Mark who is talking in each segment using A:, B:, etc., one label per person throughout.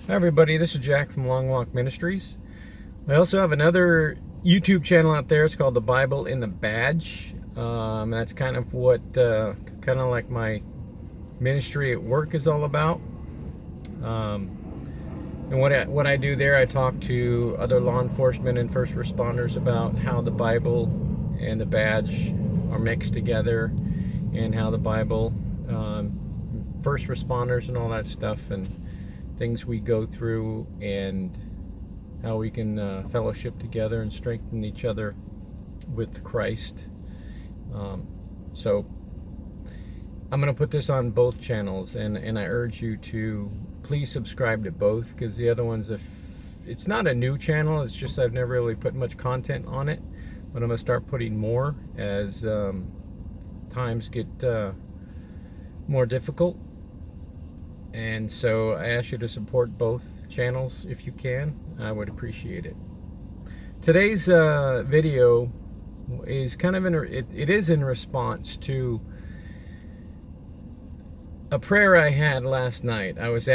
A: Hi everybody, this is Jack from Long Walk Ministries. I also have another YouTube channel out there. It's called The Bible in the Badge. That's kind of what, kind of like my ministry at work is all about. And what I do there, I talk to other law enforcement and first responders about how the Bible and the badge are mixed together, and how the Bible, first responders and all that stuff, and things we go through, and how we can fellowship together and strengthen each other with Christ. So I'm going to put this on both channels, and I urge you to please subscribe to both, because the other one's, it's not a new channel, it's just I've never really put much content on it, but I'm going to start putting more as times get more difficult. And so I ask you to support both channels if you can. I would appreciate it. Today's video is kind of it is in response to a prayer I had last night. I was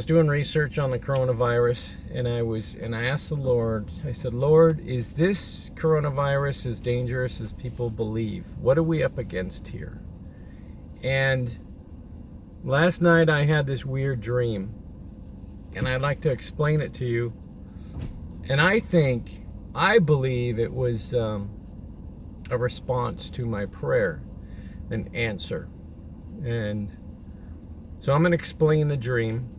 A: doing research on the coronavirus, and I asked the Lord, I said, Lord, is this coronavirus as dangerous as people believe? What are we up against here? And last night I had this weird dream, and I'd like to explain it to you. And I believe it was a response to my prayer, an answer. And so I'm going to explain the dream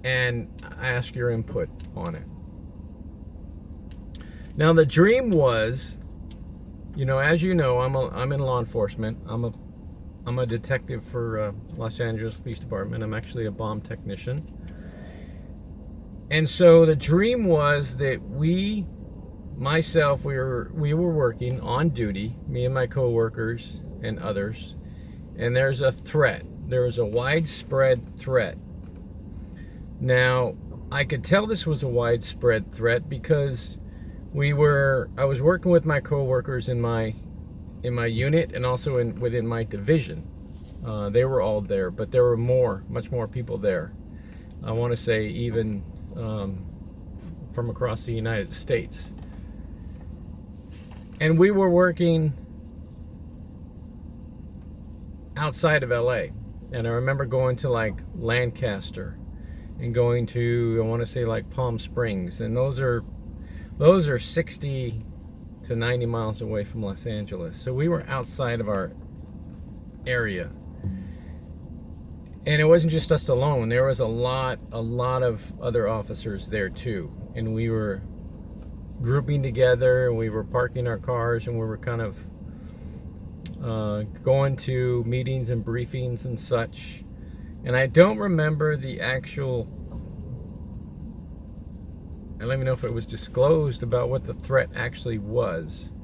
A: and ask your input on it. Now, the dream was, as you know, I'm in law enforcement. I'm a detective for Los Angeles Police Department. I'm actually a bomb technician. And so the dream was that we were working on duty, me and my co-workers and others, and there's a threat. There was a widespread threat. Now, I could tell this was a widespread threat because I was working with my co-workers in my unit, and also within my division. They were all there, but there were much more people there. I want to say even from across the United States. And we were working outside of LA. And I remember going to like Lancaster and going to, I want to say, like Palm Springs. And those are 60 to 90 miles away from Los Angeles. So we were outside of our area. And it wasn't just us alone. There was a lot of other officers there too. And we were grouping together, and we were parking our cars, and we were kind of going to meetings and briefings and such. And I don't remember the actual, I don't even know if it was disclosed about what the threat actually was.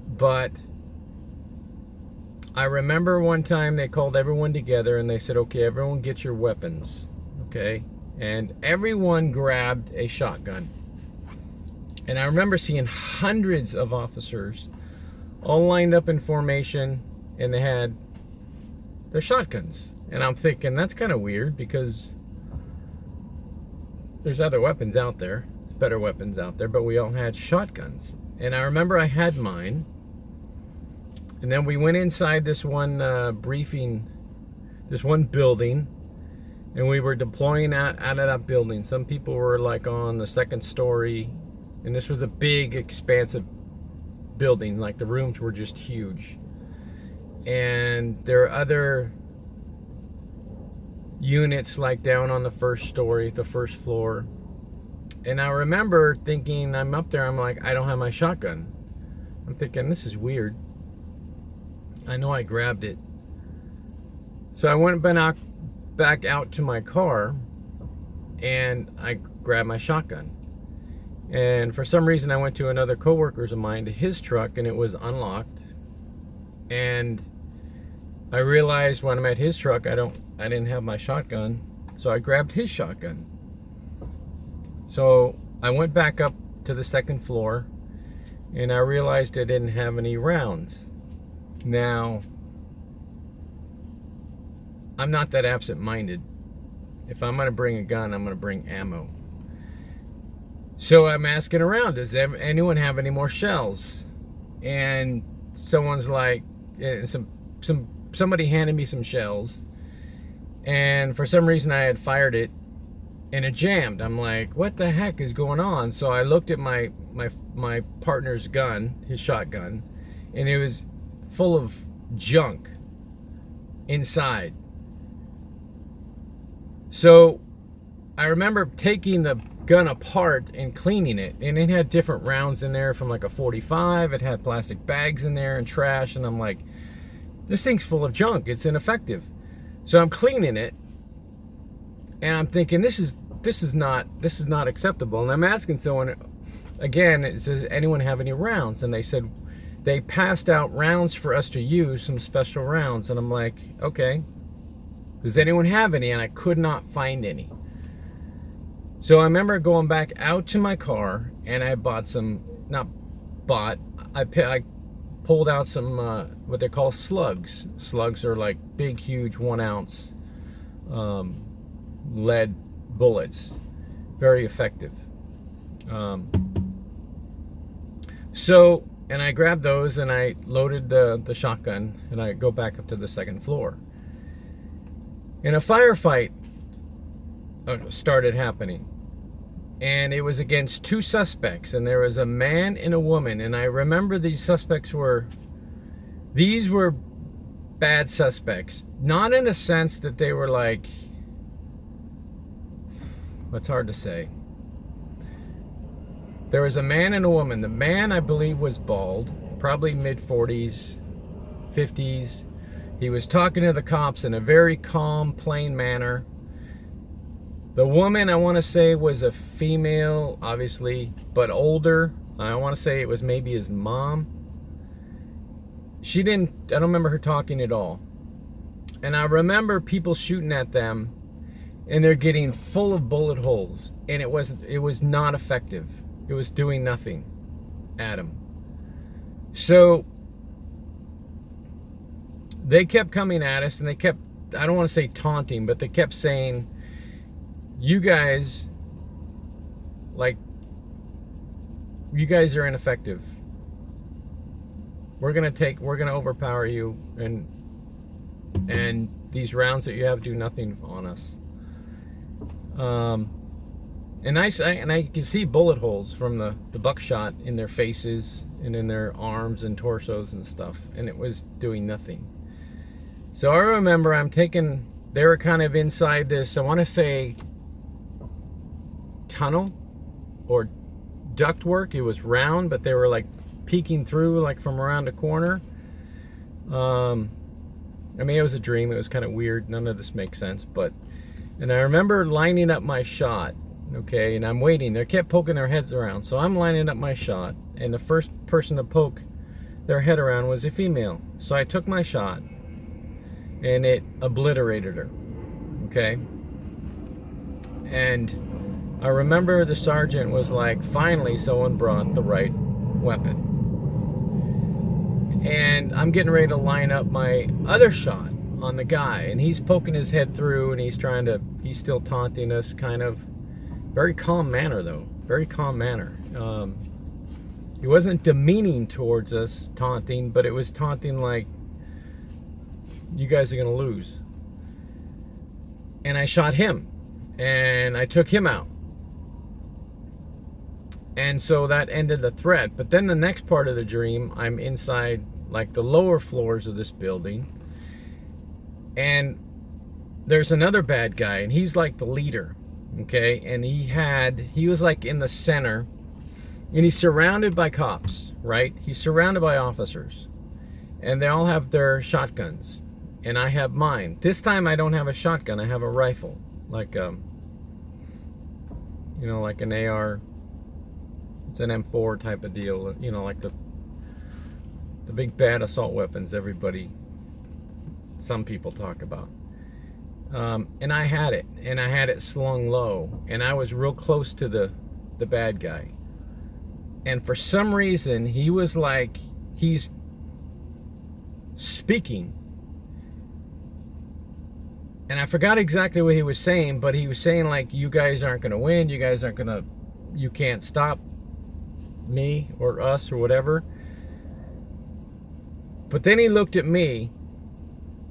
A: But I remember one time they called everyone together and they said, okay, everyone get your weapons, okay? And everyone grabbed a shotgun. And I remember seeing hundreds of officers all lined up in formation, and they had their shotguns. And I'm thinking, that's kind of weird, because there's other weapons out there, better weapons out there, but we all had shotguns. And I remember I had mine. And then we went inside this one this one building, and we were deploying out of that building. Some people were like on the second story, and this was a big, expansive building. Like, the rooms were just huge. And there are other units like down on the first story, the first floor. And I remember thinking, I'm up there, I'm like, I don't have my shotgun. I'm thinking, this is weird. I know I grabbed it. So I went back out to my car, and I grabbed my shotgun. And for some reason I went to another coworker's of mine, to his truck, and it was unlocked. And I realized when I'm at his truck, I didn't have my shotgun, so I grabbed his shotgun. So I went back up to the second floor, and I realized I didn't have any rounds. Now, I'm not that absent-minded. If I'm going to bring a gun, I'm going to bring ammo. So I'm asking around, does anyone have any more shells? And someone's like, somebody handed me some shells, and for some reason I had fired it and it jammed. I'm like, what the heck is going on? So I looked at my partner's gun, his shotgun, and it was full of junk inside. So I remember taking the gun apart and cleaning it, and it had different rounds in there from like a 45. It had plastic bags in there and trash, and I'm like, this thing's full of junk, it's ineffective. So I'm cleaning it, and I'm thinking, this is not acceptable. And I'm asking someone again, it says, anyone have any rounds? And they said they passed out rounds for us to use, some special rounds. And I'm like, okay, does anyone have any? And I could not find any. So I remember going back out to my car, and I bought some, I pulled out some, what they call slugs. Slugs are like big, huge 1 ounce lead bullets. Very effective. And I grabbed those, and I loaded the shotgun, and I go back up to the 2nd floor. And a firefight started happening. And it was against 2 suspects, and there was a man and a woman. And I remember these suspects were bad suspects. Not in a sense that they were like, it's hard to say. There was a man and a woman. The man, I believe, was bald, probably mid-40s, 50s. He was talking to the cops in a very calm, plain manner. The woman, I want to say, was a female, obviously, but older. I want to say it was maybe his mom. I don't remember her talking at all. And I remember people shooting at them, and they're getting full of bullet holes. And it was not effective. It was doing nothing at them. So they kept coming at us, and they kept, I don't want to say taunting, but they kept saying, you guys are ineffective. We're gonna overpower you, and these rounds that you have do nothing on us. And I can see bullet holes from the buckshot in their faces and in their arms and torsos and stuff, and it was doing nothing. So I remember they were kind of inside this, I want to say, tunnel or ductwork. It was round, but they were like peeking through like from around a corner. I mean, it was a dream. It was kind of weird. None of this makes sense, and I remember lining up my shot, okay, and I'm waiting. They kept poking their heads around, so I'm lining up my shot, and the first person to poke their head around was a female. So I took my shot, and it obliterated her, okay? And I remember the sergeant was like, finally someone brought the right weapon. And I'm getting ready to line up my other shot on the guy, and he's poking his head through, and he's still taunting us, kind of. Very calm manner, though. Very calm manner. He wasn't demeaning towards us, taunting, but it was taunting like, you guys are going to lose. And I shot him, and I took him out. And so that ended the threat. But then the next part of the dream, I'm inside like the lower floors of this building, and there's another bad guy, and he's like the leader, okay? And he was like in the center, and he's surrounded by cops, right? He's surrounded by officers, and they all have their shotguns, and I have mine. This time I don't have a shotgun, I have a rifle, like like an AR. It's an M4 type of deal, like the big bad assault weapons some people talk about. And I had it slung low, and I was real close to the bad guy. And for some reason, he was like, he's speaking. And I forgot exactly what he was saying, but he was saying like, you guys aren't going to win. You guys aren't going to, you can't stop me or us or whatever. But then he looked at me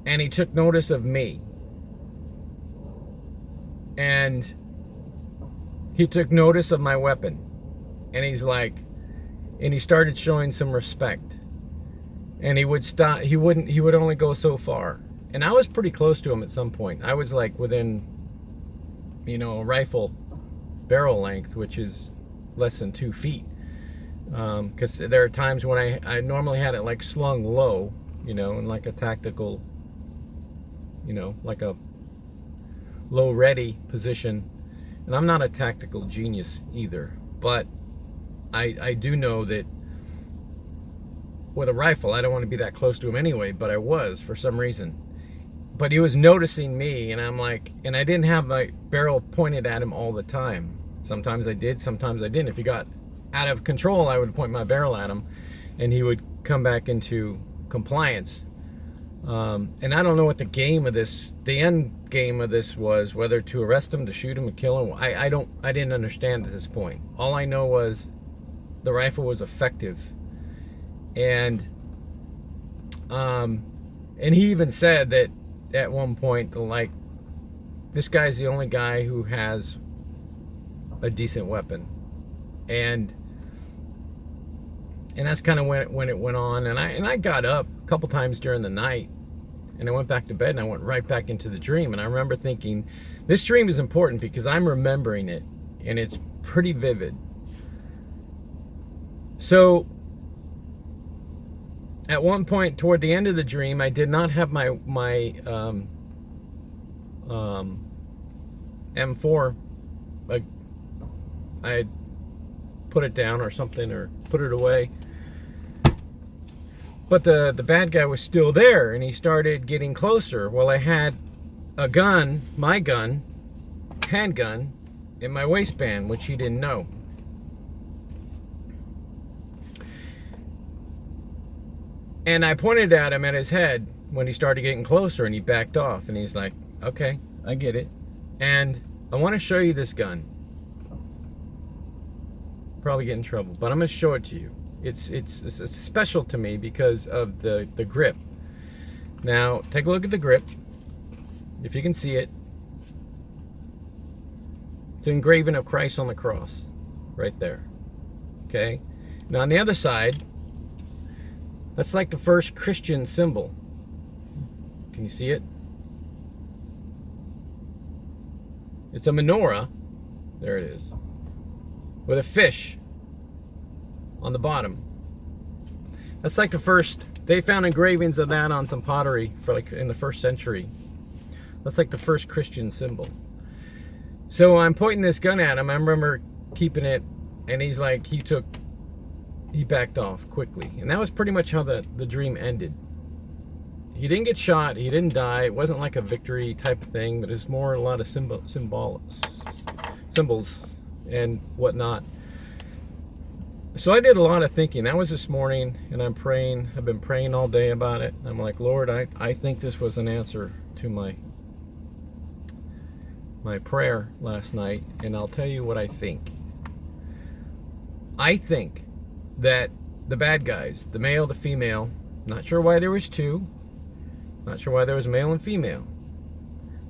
A: and he took notice of me. And he took notice of my weapon. And he's like, and he started showing some respect. And he would stop, he would only go so far. And I was pretty close to him at some point. I was like within, you know, a rifle barrel length, which is less than 2 feet. Because there are times when I normally had it like slung low, you know, in like a tactical, you know, like a low ready position. And I'm not a tactical genius either, but I do know that with a rifle, I don't want to be that close to him anyway, but I was for some reason. But he was noticing me, and I'm like, and I didn't have my barrel pointed at him all the time. Sometimes I did, sometimes I didn't. If he got out of control, I would point my barrel at him, and he would come back into compliance. And I don't know what the end game of this was, whether to arrest him, to shoot him, to kill him. I didn't understand at this point. All I know was the rifle was effective, and he even said that at one point, like, this guy's the only guy who has a decent weapon, and that's kind of when it went on. And I got up a couple times during the night, and I went back to bed, and I went right back into the dream. And I remember thinking, this dream is important because I'm remembering it, and it's pretty vivid. So at one point toward the end of the dream, I did not have my M4. Like, I had put it down or something, or put it away. But the bad guy was still there, and he started getting closer. Well, I had a gun, my gun, handgun, in my waistband, which he didn't know. And I pointed at him at his head when he started getting closer, and he backed off, and he's like, okay, I get it. And I want to show you this gun. Probably get in trouble, but I'm going to show it to you. It's special to me because of the grip. Now, take a look at the grip. If you can see it. It's an engraving of Christ on the cross. Right there. Okay? Now, on the other side, that's like the first Christian symbol. Can you see it? It's a menorah. There it is. With a fish on the bottom. That's like the first. They found engravings of that on some pottery for like in the 1st century. That's like the first Christian symbol. So I'm pointing this gun at him. I remember keeping it, and he's like, he backed off quickly. And that was pretty much how the dream ended. He didn't get shot. He didn't die. It wasn't like a victory type of thing, but it's more a lot of symbols and whatnot. So I did a lot of thinking. That was this morning, and I'm praying. I've been praying all day about it. I'm like, Lord, I think this was an answer to my prayer last night, and I'll tell you what I think. I think that the bad guys, the male, the female, not sure why there was 2, not sure why there was male and female,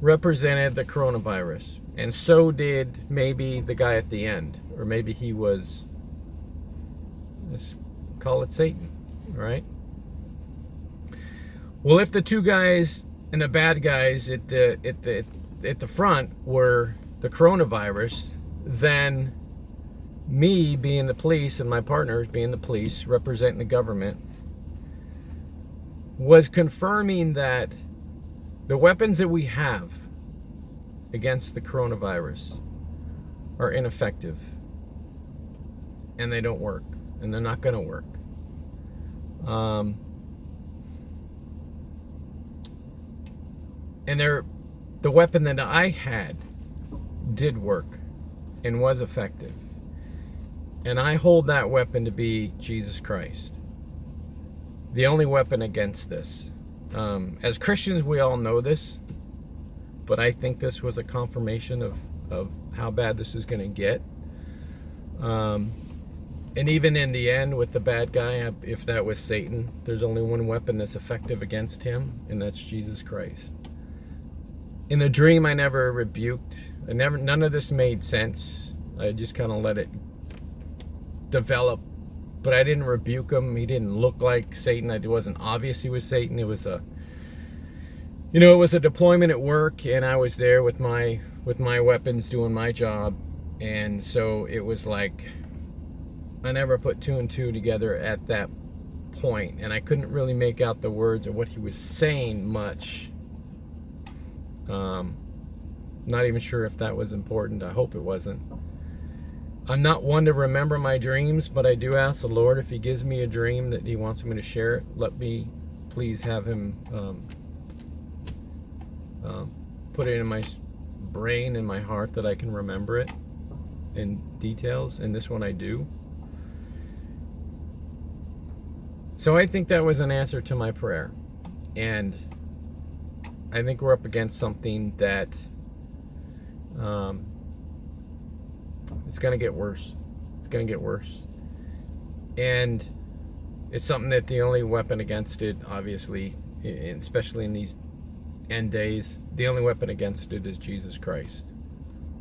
A: represented the coronavirus. And so did maybe the guy at the end, or maybe he was, let's call it Satan, right? Well, if the 2 guys and the bad guys at the front were the coronavirus, then me being the police and my partners being the police representing the government was confirming that the weapons that we have against the coronavirus are ineffective, and they don't work, and they're not going to work. And the weapon that I had did work and was effective. And I hold that weapon to be Jesus Christ. The only weapon against this. As Christians, we all know this. but I think this was a confirmation of how bad this is going to get. And even in the end with the bad guy, if that was Satan, there's only one weapon that's effective against him, and that's Jesus Christ. In a dream, I never rebuked. None of this made sense. I just kind of let it develop. But I didn't rebuke him. He didn't look like Satan. It wasn't obvious he was Satan. It was a deployment at work, and I was there with my weapons doing my job. And so it was like, I never put two and two together at that point, and I couldn't really make out the words of what he was saying much. Not even sure if that was important. I hope it wasn't. I'm not one to remember my dreams, but I do ask the Lord if he gives me a dream that he wants me to share it, let me please have him put it in my brain and my heart that I can remember it in details, and this one I do. So I think that was an answer to my prayer, and I think we're up against something that it's going to get worse. It's going to get worse. And it's something that the only weapon against it, obviously, especially in these end days, the only weapon against it is Jesus Christ.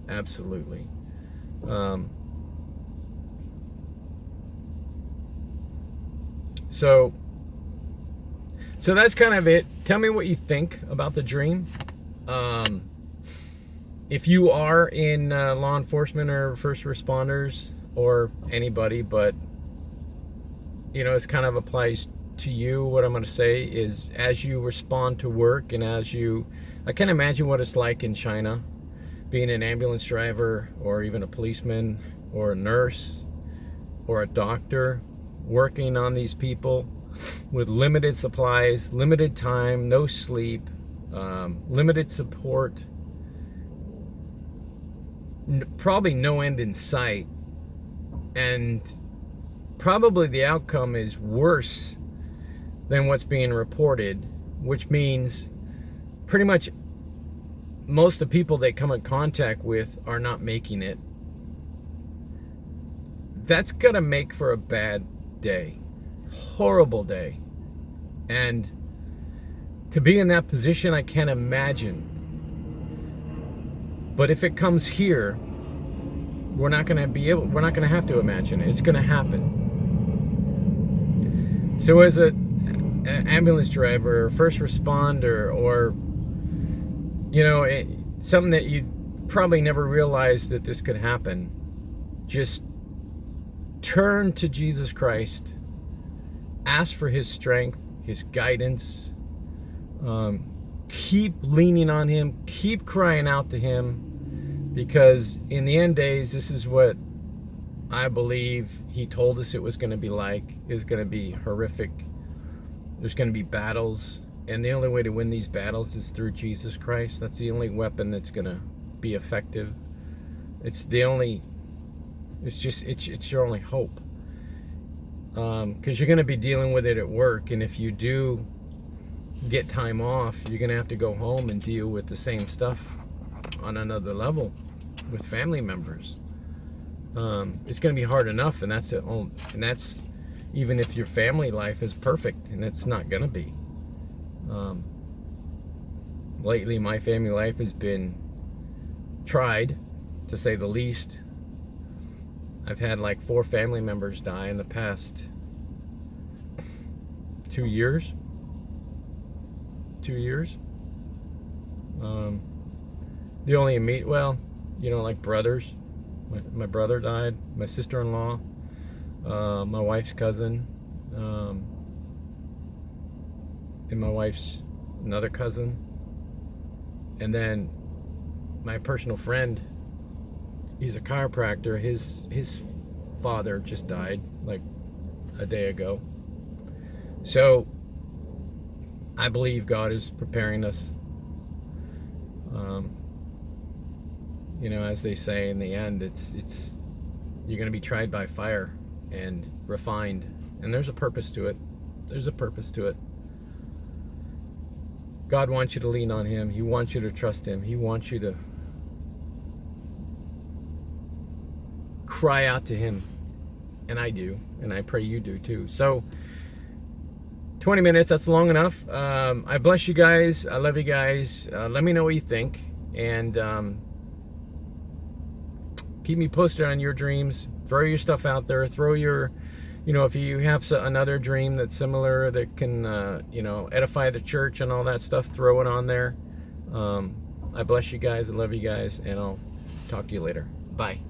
A: Absolutely. So that's kind of it. Tell me what you think about the dream. If you are in law enforcement or first responders or anybody, but it's kind of applies to you. What I'm going to say is, as you respond to work and I can't imagine what it's like in China, being an ambulance driver or even a policeman or a nurse or a doctor, working on these people with limited supplies, limited time, no sleep, limited support, probably no end in sight, and probably the outcome is worse than what's being reported, which means pretty much most of the people they come in contact with are not making it. That's gonna make for a bad day, horrible day. And to be in that position, I can't imagine. But if it comes here, we're not gonna have to imagine it. It's gonna happen. So as an ambulance driver or first responder, or something that you probably never realized that this could happen, just turn to Jesus Christ, ask for his strength, his guidance, keep leaning on him, keep crying out to him, because in the end days, this is what I believe he told us it was going to be like. It's going to be horrific. There's going to be battles, and the only way to win these battles is through Jesus Christ. That's the only weapon that's going to be effective. It's your only hope, because you're going to be dealing with it at work, and if you do get time off, you're going to have to go home and deal with the same stuff on another level with family members. It's going to be hard enough, and that's it. And that's even if your family life is perfect, and it's not going to be. Lately, my family life has been tried, to say the least. I've had like 4 family members die in the past 2 years. 2 years. The only like brothers. My brother died. My sister-in-law. My wife's cousin. And my wife's another cousin. And then my personal friend, he's a chiropractor. His father just died like a day ago. So I believe God is preparing us. As they say in the end, it's you're going to be tried by fire and refined, and there's a purpose to it. There's a purpose to it. God wants you to lean on Him. He wants you to trust Him. He wants you to cry out to Him. And I do. And I pray you do too. So, 20 minutes, that's long enough. I bless you guys. I love you guys. Let me know what you think. And keep me posted on your dreams. Throw your stuff out there. Throw your, if you have another dream that's similar that can, edify the church and all that stuff, throw it on there. I bless you guys. I love you guys. And I'll talk to you later. Bye.